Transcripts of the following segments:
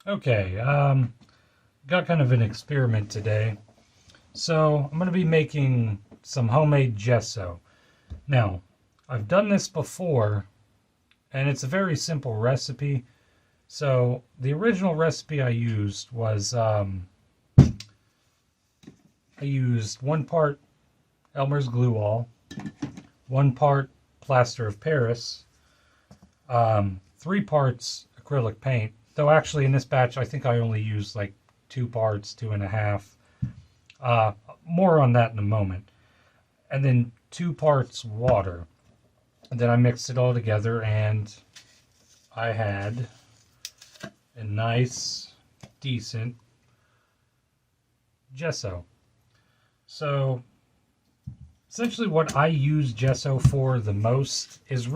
Okay, got kind of an experiment today. So I'm going to be making some homemade gesso. Now, I've done this before, and it's a very simple recipe. So the original recipe I used was I used 1 part Elmer's glue all, 1 part plaster of Paris, 3 parts acrylic paint. Though actually in this batch, I think I only used like 2 parts, 2.5. More on that in a moment. And then 2 parts water. And then I mixed it all together and I had a nice, decent gesso. So essentially what I use gesso for the most is I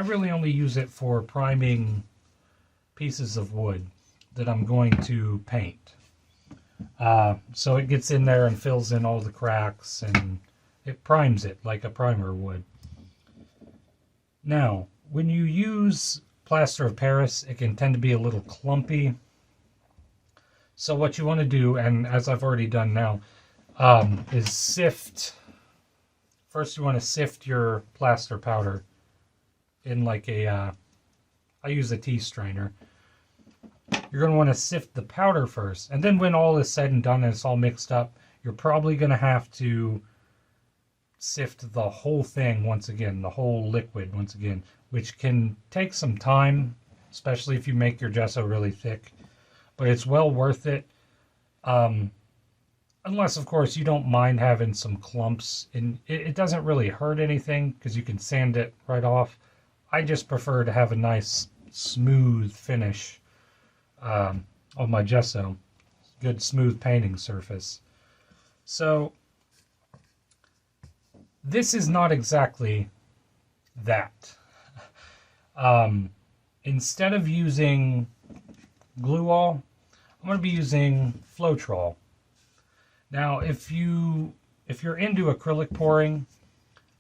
really only use it for priming pieces of wood that I'm going to paint. So it gets in there and fills in all the cracks and it primes it like a primer would. Now, when you use plaster of Paris, it can tend to be a little clumpy. So what you want to do, and as I've already done now, is sift. First, you want to sift your plaster powder in like I use a tea strainer. You're going to want to sift the powder first. And then when all is said and done and it's all mixed up, you're probably going to have to sift the whole thing once again, the whole liquid once again, which can take some time, especially if you make your gesso really thick. But it's well worth it. Unless, of course, you don't mind having some clumps. And it doesn't really hurt anything because you can sand it right off. I just prefer to have a nice smooth finish on my gesso. Good smooth painting surface. So this is not exactly that. Instead of using glue all, I'm going to be using Floetrol. Now, if you're into acrylic pouring,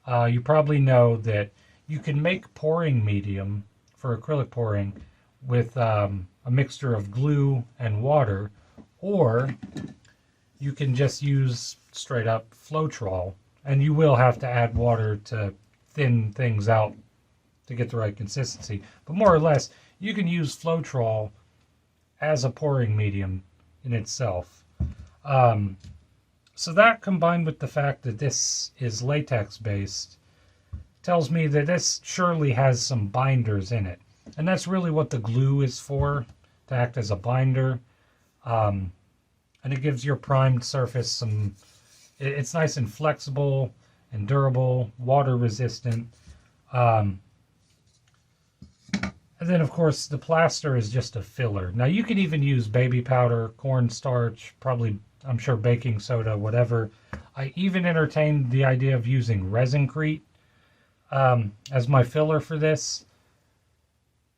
you probably know that you can make pouring medium for acrylic pouring with a mixture of glue and water, or you can just use straight up Floetrol, and you will have to add water to thin things out to get the right consistency. But more or less, you can use Floetrol as a pouring medium in itself. So that, combined with the fact that this is latex based, tells me that this surely has some binders in it. And that's really what the glue is for, to act as a binder. And it gives your primed surface some, it's nice and flexible and durable, water resistant. And then, of course, the plaster is just a filler. Now, you can even use baby powder, cornstarch, probably, I'm sure, baking soda, whatever. I even entertained the idea of using resincrete as my filler for this.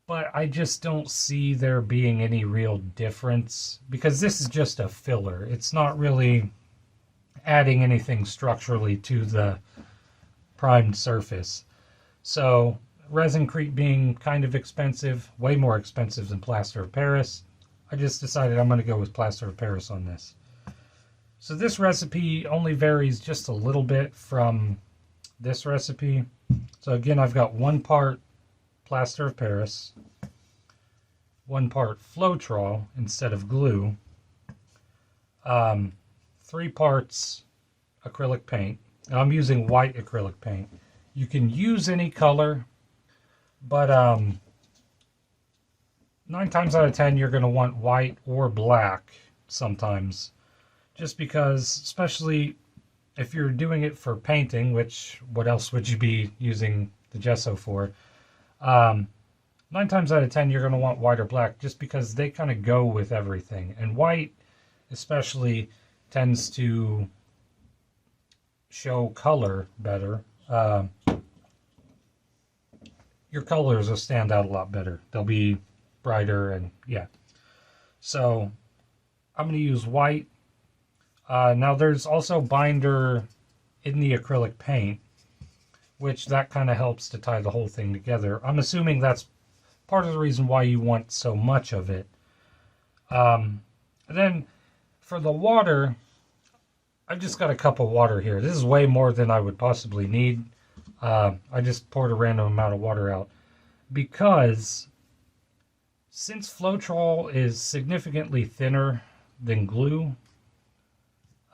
But I just don't see there being any real difference because this is just a filler. It's not really adding anything structurally to the primed surface. So resincrete being kind of expensive, way more expensive than plaster of Paris, I just decided I'm going to go with plaster of Paris on this. So this recipe only varies just a little bit from this recipe. So again, I've got 1 part plaster of Paris, 1 part Floetrol instead of glue, 3 parts acrylic paint. Now I'm using white acrylic paint. You can use any color, but 9 times out of 10 you're going to want white or black sometimes, just because, especially if you're doing it for painting, which what else would you be using the gesso for? 9 times out of 10 you're going to want white or black just because they kind of go with everything. And white especially tends to show color better. Your colors will stand out a lot better. They'll be brighter and yeah. So I'm going to use white. Now there's also binder in the acrylic paint. which that kind of helps to tie the whole thing together. I'm assuming that's part of the reason why you want so much of it. And then for the water, I just got a cup of water here. This is way more than I would possibly need. I just poured a random amount of water out because since Floetrol is significantly thinner than glue,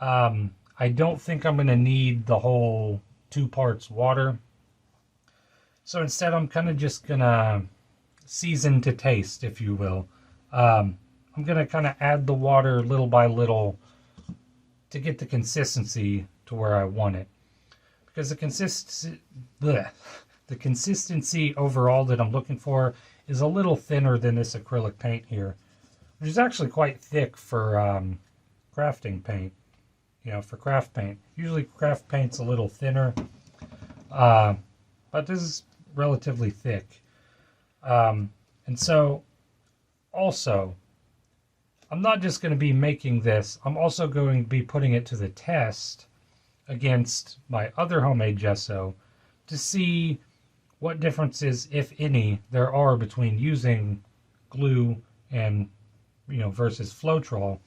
I don't think I'm going to need the whole 2 parts water. So instead, I'm kind of just going to season to taste, if you will. I'm going to kind of add the water little by little to get the consistency to where I want it. Because the consistency overall that I'm looking for is a little thinner than this acrylic paint here, which is actually quite thick for crafting paint. You know, for craft paint. Usually craft paint's a little thinner, but this is relatively thick. And so, also, I'm not just going to be making this, I'm also going to be putting it to the test against my other homemade gesso to see what differences, if any, there are between using glue and, you know, versus Floetrol.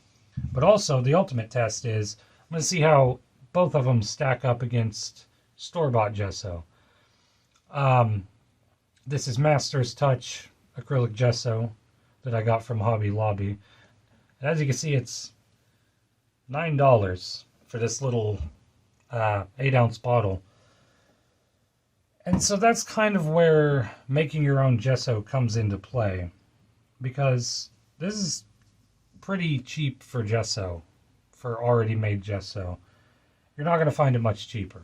But also, the ultimate test is, I'm going to see how both of them stack up against store-bought gesso. This is Master's Touch acrylic gesso that I got from Hobby Lobby. And as you can see, it's $9 for this little 8-ounce bottle. And so that's kind of where making your own gesso comes into play, because this is pretty cheap for gesso, for already made gesso. You're not going to find it much cheaper.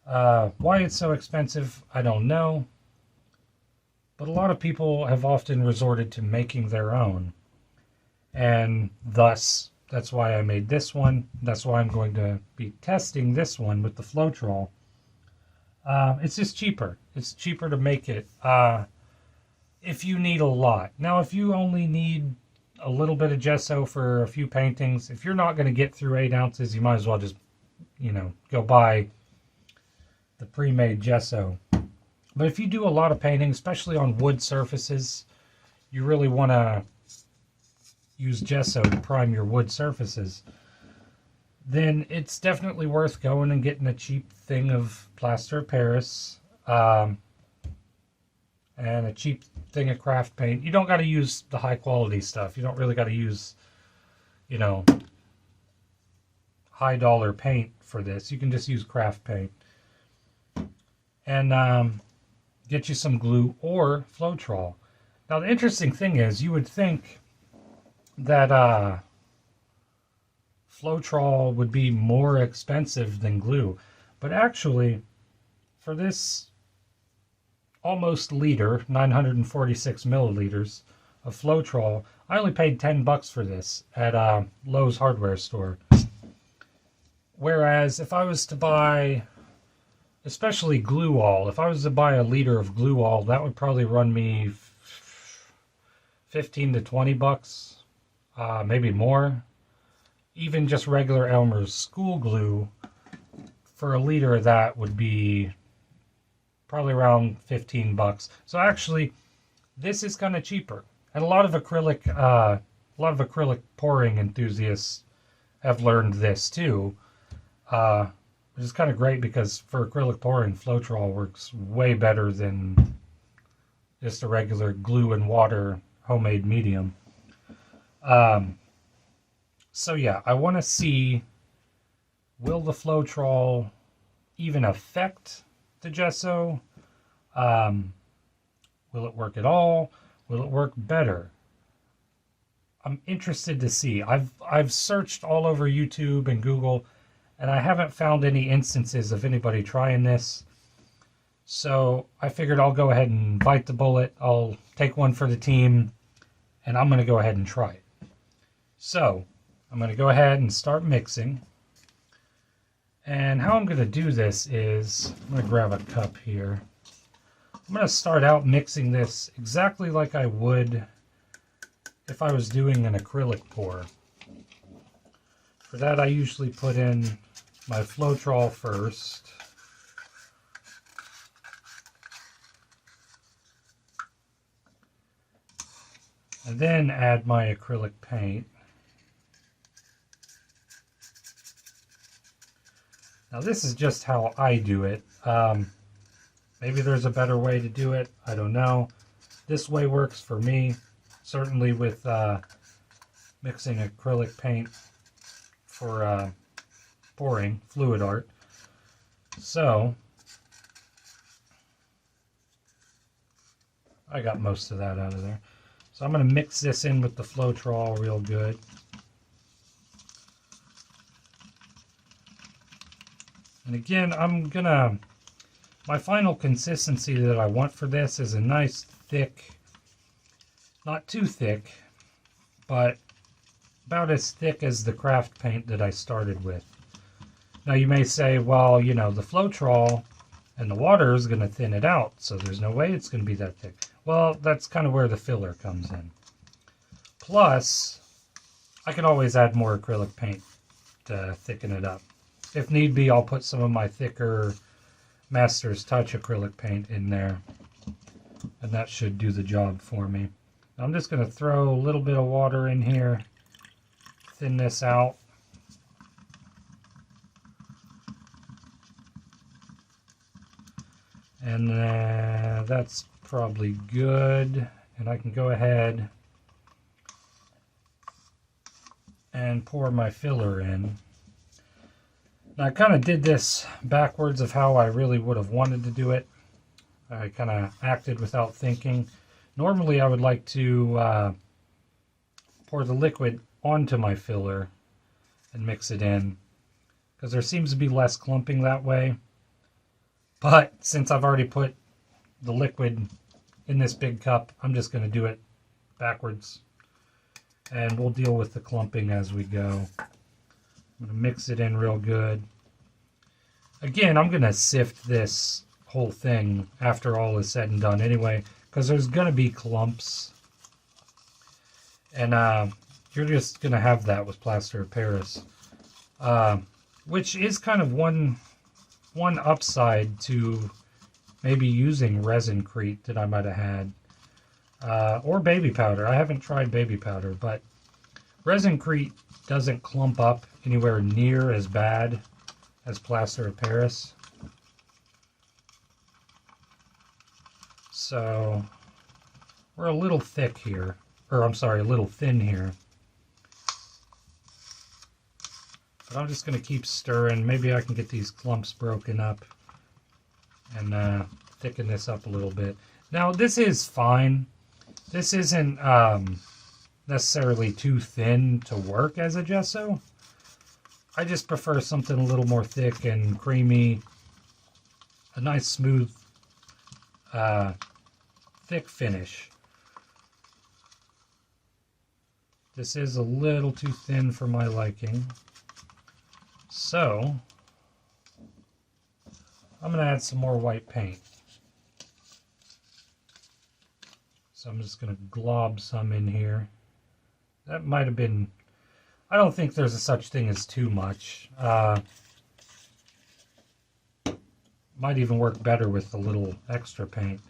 Why it's so expensive, I don't know. But a lot of people have often resorted to making their own. And thus, that's why I made this one. That's why I'm going to be testing this one with the Floetrol. It's just cheaper. It's cheaper to make it if you need a lot. Now, if you only need a little bit of gesso for a few paintings, if you're not going to get through 8 ounces, you might as well just, you know, go buy the pre-made gesso. But if you do a lot of painting, especially on wood surfaces, you really want to use gesso to prime your wood surfaces, then it's definitely worth going and getting a cheap thing of plaster of Paris and a cheap thing of craft paint. You don't got to use the high quality stuff. You don't really got to use, you know, high dollar paint for this. You can just use craft paint. And get you some glue or Floetrol. Now the interesting thing is, you would think that Floetrol would be more expensive than glue, but actually for this almost liter, 946 milliliters of Floetrol, I only paid $10 for this at Lowe's hardware store. Whereas if I was to buy, especially glue all, if I was to buy a liter of glue all, that would probably run me 15 to 20 bucks, maybe more. Even just regular Elmer's school glue, for a liter of that would be probably around 15 bucks. So actually, this is kind of cheaper. And a lot of acrylic pouring enthusiasts have learned this too. Which is kind of great, because for acrylic pouring, Floetrol works way better than just a regular glue and water homemade medium. So yeah, I want to see, will the Floetrol even affect the gesso? Will it work at all? Will it work better? I'm interested to see. I've searched all over YouTube and Google, and I haven't found any instances of anybody trying this. So I figured I'll go ahead and bite the bullet. I'll take one for the team, and I'm going to go ahead and try it. So I'm going to go ahead and start mixing. And how I'm going to do this is, I'm going to grab a cup here. I'm going to start out mixing this exactly like I would if I was doing an acrylic pour. For that, I usually put in my Floetrol first. and then add my acrylic paint. Now this is just how I do it. Maybe there's a better way to do it. I don't know. This way works for me. Certainly with mixing acrylic paint for pouring fluid art. So I got most of that out of there. So I'm going to mix this in with the Floetrol real good. And again, my final consistency that I want for this is a nice thick, not too thick, but about as thick as the craft paint that I started with. Now you may say, well, you know, the Floetrol and the water is going to thin it out, so there's no way it's going to be that thick. Well, that's kind of where the filler comes in. Plus, I can always add more acrylic paint to thicken it up. If need be, I'll put some of my thicker Master's Touch acrylic paint in there, and that should do the job for me. I'm just going to throw a little bit of water in here, thin this out. And that's probably good, and I can go ahead and pour my filler in. Now I kind of did this backwards of how I really would have wanted to do it. I kind of acted without thinking. Normally I would like to pour the liquid onto my filler and mix it in, because there seems to be less clumping that way. But since I've already put the liquid in this big cup, I'm just going to do it backwards. And we'll deal with the clumping as we go. I'm going to mix it in real good. Again, I'm going to sift this whole thing after all is said and done anyway, because there's going to be clumps. And you're just going to have that with plaster of Paris. Which is kind of one upside to maybe using resin-crete that I might have had. Or baby powder. I haven't tried baby powder, but resin-crete doesn't clump up anywhere near as bad as plaster of Paris. So we're a little thick here, or I'm sorry, a little thin here. But I'm just going to keep stirring. Maybe I can get these clumps broken up and thicken this up a little bit. Now this is fine. This isn't necessarily too thin to work as a gesso. I just prefer something a little more thick and creamy, a nice smooth thick finish. This is a little too thin for my liking, so I'm going to add some more white paint. So I'm just going to glob some in here. That might have been, I don't think there's a such thing as too much. Might even work better with a little extra paint.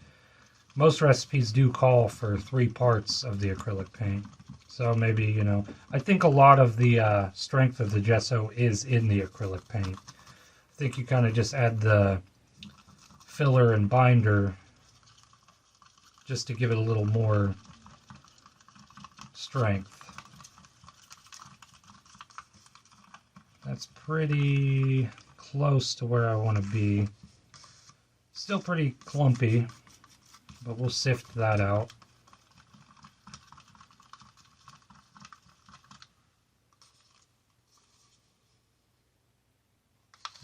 Most recipes do call for 3 parts of the acrylic paint. So maybe, you know, I think a lot of the strength of the gesso is in the acrylic paint. I think you kind of just add the filler and binder just to give it a little more strength. That's pretty close to where I want to be. Still pretty clumpy, but we'll sift that out.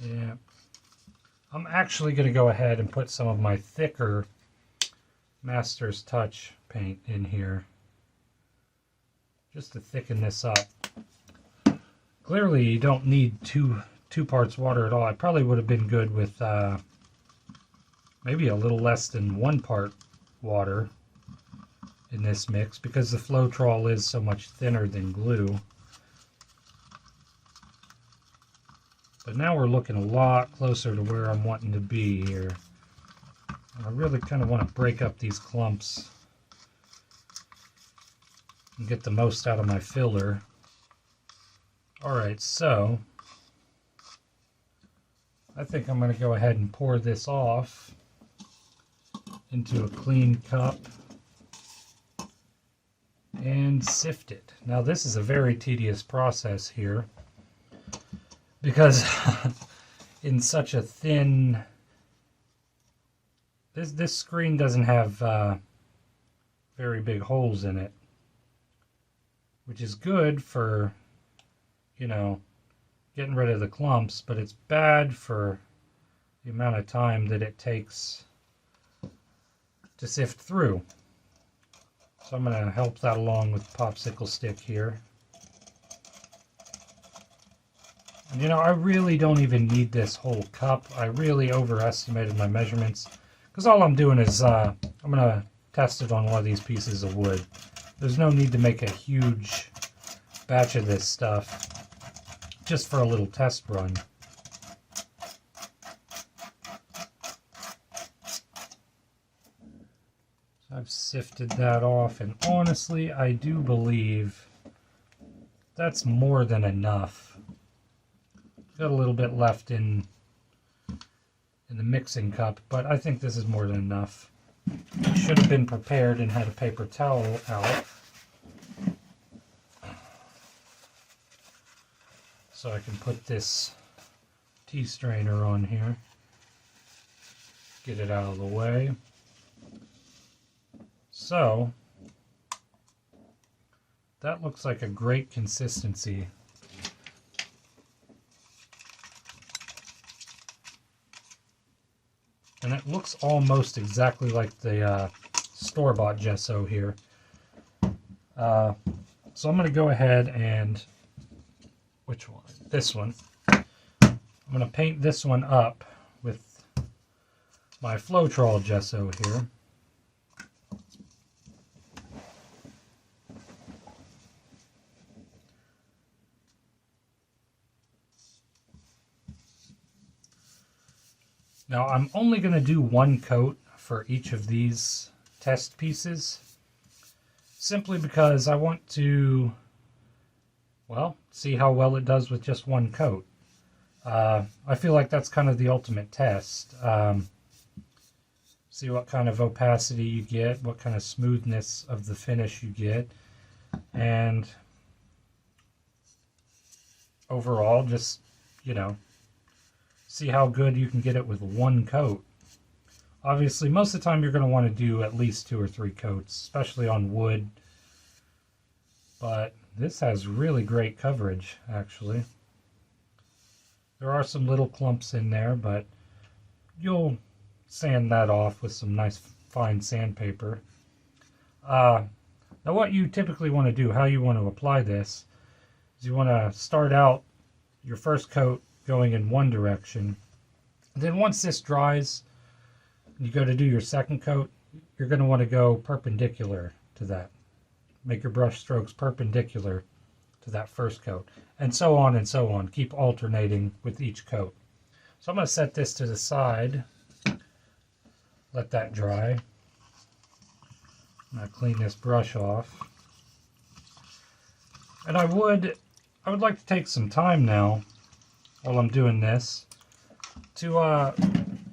Yeah. I'm actually going to go ahead and put some of my thicker Master's Touch paint in here, just to thicken this up. Clearly you don't need two parts water at all. I probably would have been good with maybe a little less than 1 part water in this mix, because the Floetrol is so much thinner than glue. But now we're looking a lot closer to where I'm wanting to be here. And I really kind of want to break up these clumps. and get the most out of my filler. Alright, so I think I'm going to go ahead and pour this off into a clean cup and sift it. Now this is a very tedious process here because in such a thin, this screen doesn't have very big holes in it, which is good for, you know, getting rid of the clumps, but it's bad for the amount of time that it takes to sift through. So I'm going to help that along with the popsicle stick here. And you know, I really don't even need this whole cup. I really overestimated my measurements because all I'm doing is I'm going to test it on one of these pieces of wood. There's no need to make a huge batch of this stuff just for a little test run. So I've sifted that off, and honestly, I do believe that's more than enough. Got a little bit left in the mixing cup, but I think this is more than enough. Should have been prepared and had a paper towel out, so I can put this tea strainer on here, get it out of the way. So that looks like a great consistency. And it looks almost exactly like the store-bought gesso here. So I'm going to go ahead and, which one? This one. I'm going to paint this one up with my Floetrol gesso here. Now I'm only going to do one coat for each of these test pieces, simply because I want to, well, see how well it does with just one coat. I feel like that's kind of the ultimate test. See what kind of opacity you get, what kind of smoothness of the finish you get, and overall just, you know, see how good you can get it with one coat. Obviously, most of the time you're going to want to do at least 2 or 3 coats, especially on wood. But this has really great coverage, actually. There are some little clumps in there, but you'll sand that off with some nice fine sandpaper. Now what you typically want to do, how you want to apply this, is you want to start out your first coat going in one direction. And then once this dries, you go to do your second coat, you're going to want to go perpendicular to that. Make your brush strokes perpendicular to that first coat. And so on and so on. Keep alternating with each coat. So I'm going to set this to the side. Let that dry. I'm going to clean this brush off. And I would like to take some time now while I'm doing this to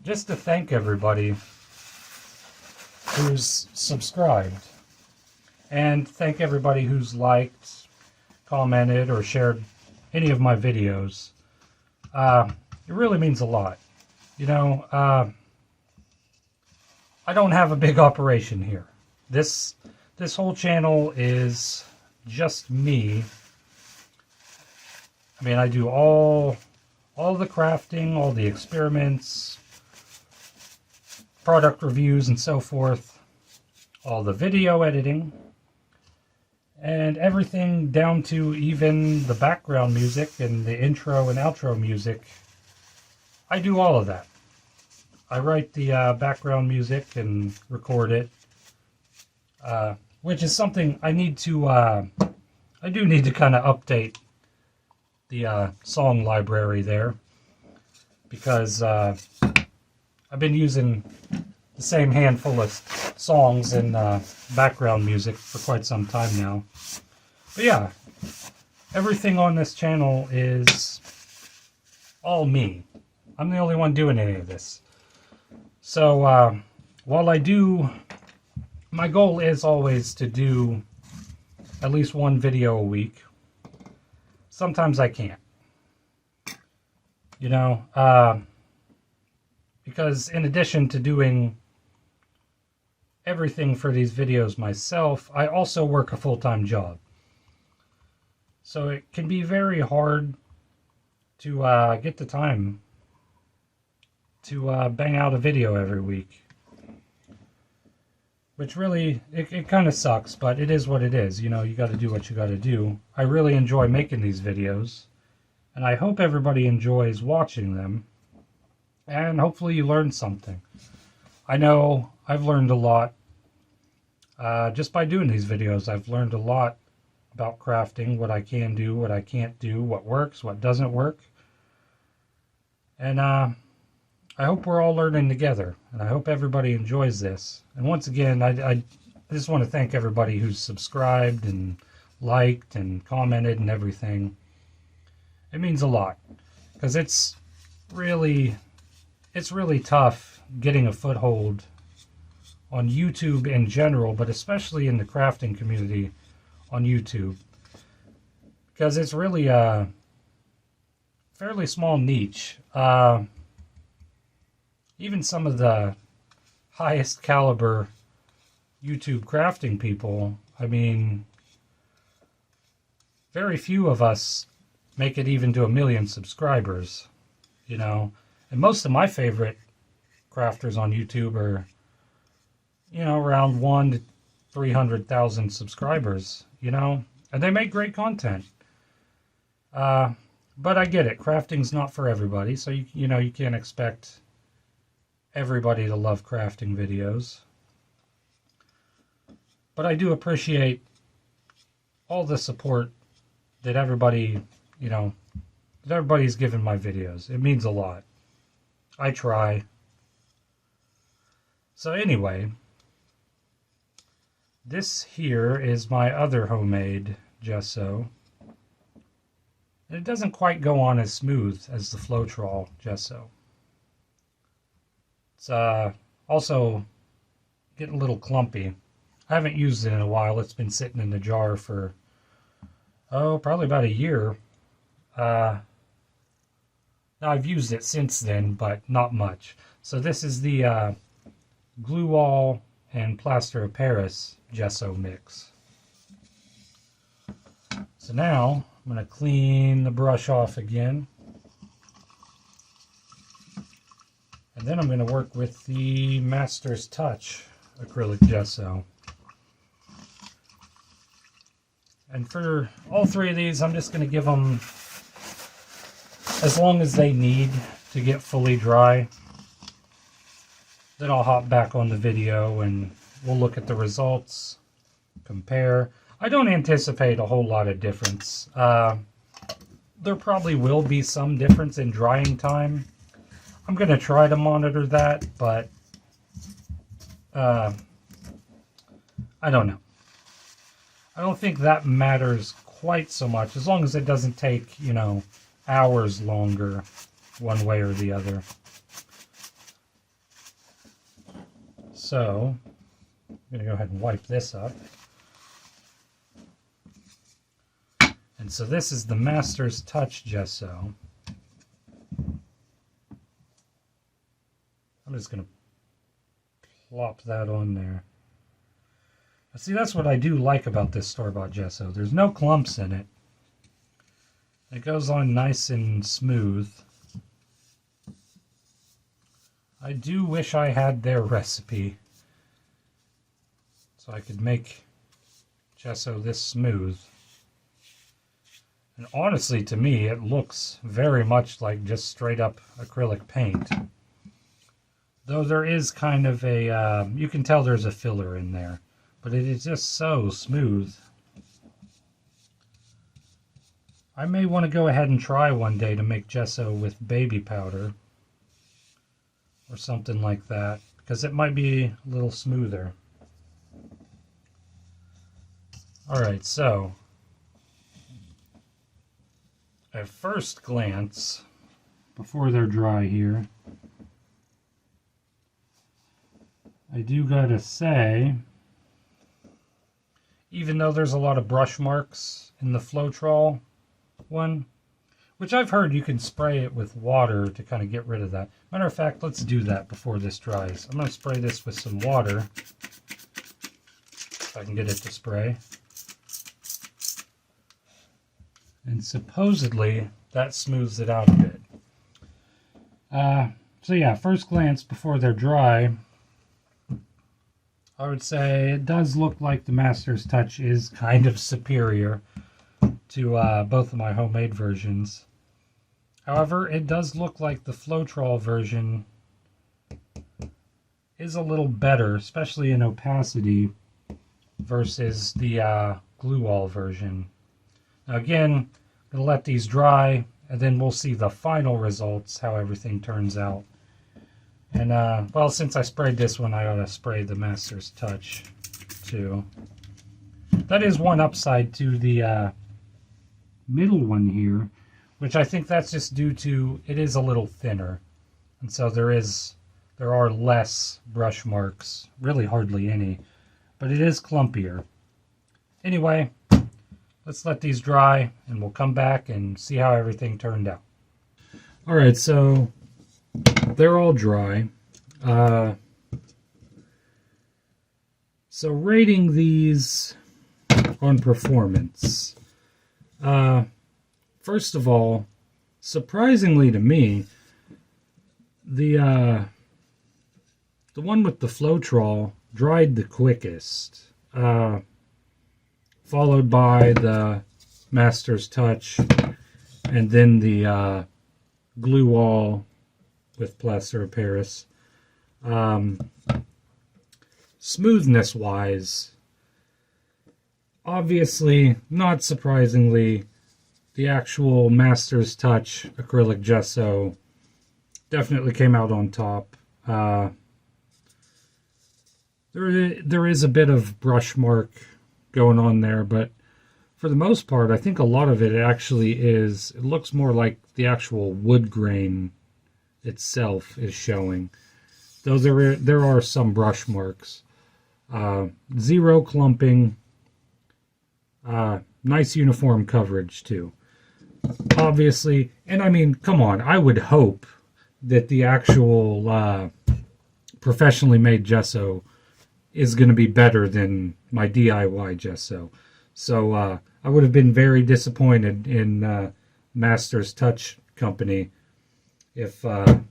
just to thank everybody who's subscribed, and thank everybody who's liked, commented, or shared any of my videos. It really means a lot. You know, I don't have a big operation here. This whole channel is just me. I mean, I do all the crafting, all the experiments, product reviews, and so forth, all the video editing, and everything down to even the background music and the intro and outro music. I do all of that. I write the background music and record it, which is something I need to, I do need to kind of update the song library there, because I've been using the same handful of songs and background music for quite some time now. But yeah, everything on this channel is all me. I'm the only one doing any of this. So while I do, my goal is always to do at least one video a week. Sometimes I can't. You know, because in addition to doing everything for these videos myself, I also work a full-time job. So it can be very hard to get the time to bang out a video every week. Which really, it kind of sucks, but it is what it is. You know, you got to do what you got to do. I really enjoy making these videos, and I hope everybody enjoys watching them, and hopefully you learn something. I know I've learned a lot just by doing these videos. I've learned a lot about crafting, what I can do, what I can't do, what works, what doesn't work. And I hope we're all learning together, and I hope everybody enjoys this. And once again, I just want to thank everybody who's subscribed and liked and commented and everything. It means a lot, because it's really tough getting a foothold on YouTube in general, but especially in the crafting community on YouTube, because it's really a fairly small niche. Even some of the highest caliber YouTube crafting people, I mean, very few of us make it even to 1 million subscribers, you know. And most of my favorite crafters on YouTube are, you know, around 1 to 300,000 subscribers, you know, and they make great content. But I get it, crafting's not for everybody, so you know, you can't expect everybody to love crafting videos. But I do appreciate all the support that everybody, you know, that everybody's given my videos. It means a lot. I try. So anyway, this here is my other homemade gesso. And it doesn't quite go on as smooth as the Floetrol gesso. It's also getting a little clumpy. I haven't used it in a while. It's been sitting in the jar for, probably about a year. Now I've used it since then, but not much. So this is the Glue-All and Plaster of Paris gesso mix. So now I'm going to clean the brush off again. And then I'm going to work with the Master's Touch acrylic gesso. And for all three of these, I'm just going to give them as long as they need to get fully dry. Then I'll hop back on the video and we'll look at the results, compare. I don't anticipate a whole lot of difference. There probably will be some difference in drying time. I'm going to try to monitor that, but I don't know. I don't think that matters quite so much, as long as it doesn't take, you know, hours longer one way or the other. So, I'm going to go ahead and wipe this up. And so this is the Master's Touch gesso. I'm just going to plop that on there. See, that's what I do like about this store-bought gesso. There's no clumps in it. It goes on nice and smooth. I do wish I had their recipe, so I could make gesso this smooth. And honestly, to me, it looks very much like just straight up acrylic paint. Though there is kind of a, you can tell there's a filler in there, but it is just so smooth. I may want to go ahead and try one day to make gesso with baby powder or something like that, because it might be a little smoother. Alright, so at first glance, before they're dry here, I do gotta say, even though there's a lot of brush marks in the Floetrol one, which I've heard you can spray it with water to kind of get rid of that. Matter of fact, let's do that before this dries. I'm going to spray this with some water, if I can get it to spray. And supposedly, that smooths it out a bit. So yeah, first glance before they're dry, I would say it does look like the Master's Touch is kind of superior to both of my homemade versions. However, it does look like the Floetrol version is a little better, especially in opacity, versus the glue-all version. Now again, I'm going to let these dry, and then we'll see the final results, how everything turns out. And, well, since I sprayed this one, I ought to spray the Master's Touch, too. That is one upside to the middle one here, which I think that's just due to it is a little thinner. And so there are less brush marks, really hardly any, but it is clumpier. Anyway, let's let these dry, and we'll come back and see how everything turned out. Alright, so they're all dry. So rating these on performance. First of all, surprisingly to me, the one with the Floetrol dried the quickest, followed by the Master's Touch, and then the glue-all with Plaster of Paris. Smoothness-wise, obviously, not surprisingly, the actual Master's Touch acrylic gesso definitely came out on top. There is a bit of brush mark going on there, but for the most part, I think a lot of it actually is, it looks more like the actual wood grain itself is showing. Though there are some brush marks. Zero clumping. Nice uniform coverage too. Obviously, and I mean, come on, I would hope that the actual professionally made gesso is going to be better than my DIY gesso. So I would have been very disappointed in Master's Touch Company if it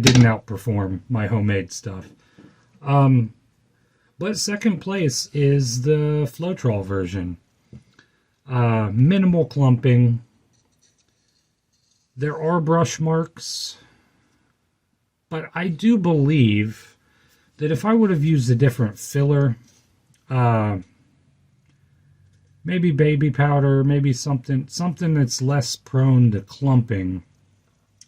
didn't outperform my homemade stuff. But second place is the Floetrol version. Minimal clumping. There are brush marks, but I do believe that if I would have used a different filler, maybe baby powder, maybe something that's less prone to clumping,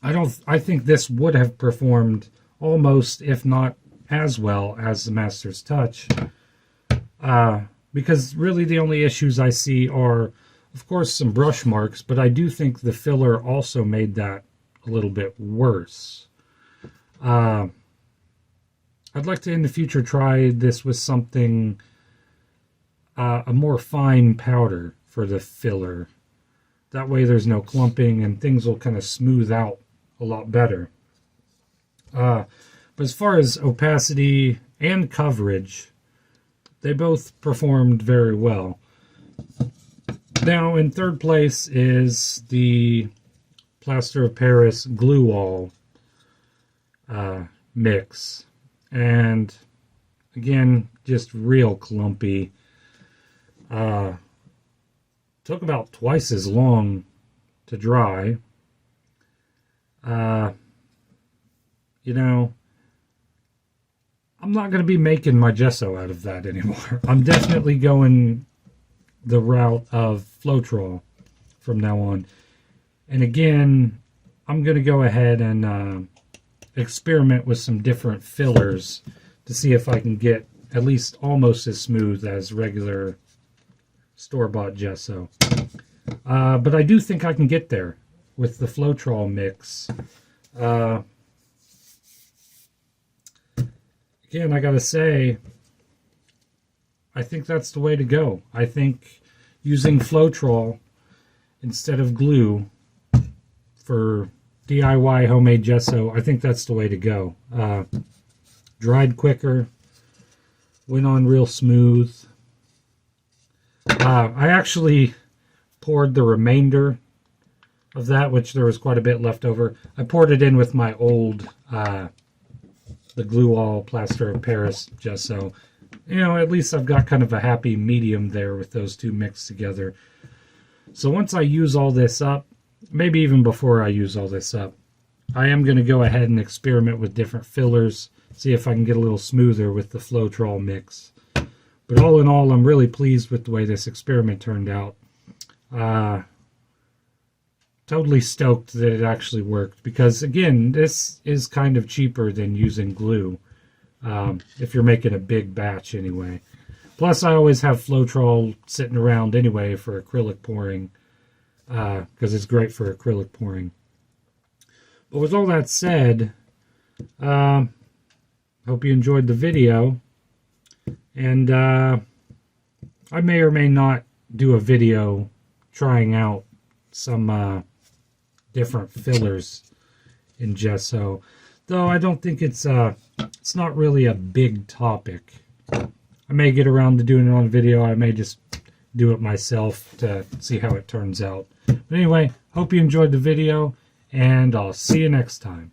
I think this would have performed almost, if not as well as the Master's Touch. Because really the only issues I see are, of course, some brush marks, but I do think the filler also made that a little bit worse. I'd like to in the future try this with something, a more fine powder for the filler. That way there's no clumping and things will kind of smooth out a lot better. But as far as opacity and coverage, they both performed very well. Now in third place is the Plaster of Paris glue-all mix. And again, just real clumpy. Took about twice as long to dry. You know, I'm not going to be making my gesso out of that anymore. I'm definitely going the route of Floetrol from now on. And again, I'm going to go ahead and experiment with some different fillers to see if I can get at least almost as smooth as regular store-bought gesso. But I do think I can get there with the Floetrol mix. Again, I gotta say, I think that's the way to go. I think using Floetrol instead of glue for DIY homemade gesso, I think that's the way to go. Dried quicker, went on real smooth. I actually poured the remainder of that, which there was quite a bit left over. I poured it in with my old the Glue All Plaster of Paris gesso. You know, at least I've got kind of a happy medium there with those two mixed together. So once I use all this up, maybe even before I use all this up, I am going to go ahead and experiment with different fillers, see if I can get a little smoother with the Floetrol mix. But all in all, I'm really pleased with the way this experiment turned out. Totally stoked that it actually worked, because again, this is kind of cheaper than using glue, if you're making a big batch anyway. Plus, I always have Floetrol sitting around anyway for acrylic pouring, because it's great for acrylic pouring. But with all that said, hope you enjoyed the video, and I may or may not do a video trying out some different fillers in gesso, though I don't think it's not really a big topic. I may get around to doing it on video. I may just do it myself to see how it turns out. But anyway, hope you enjoyed the video, and I'll see you next time.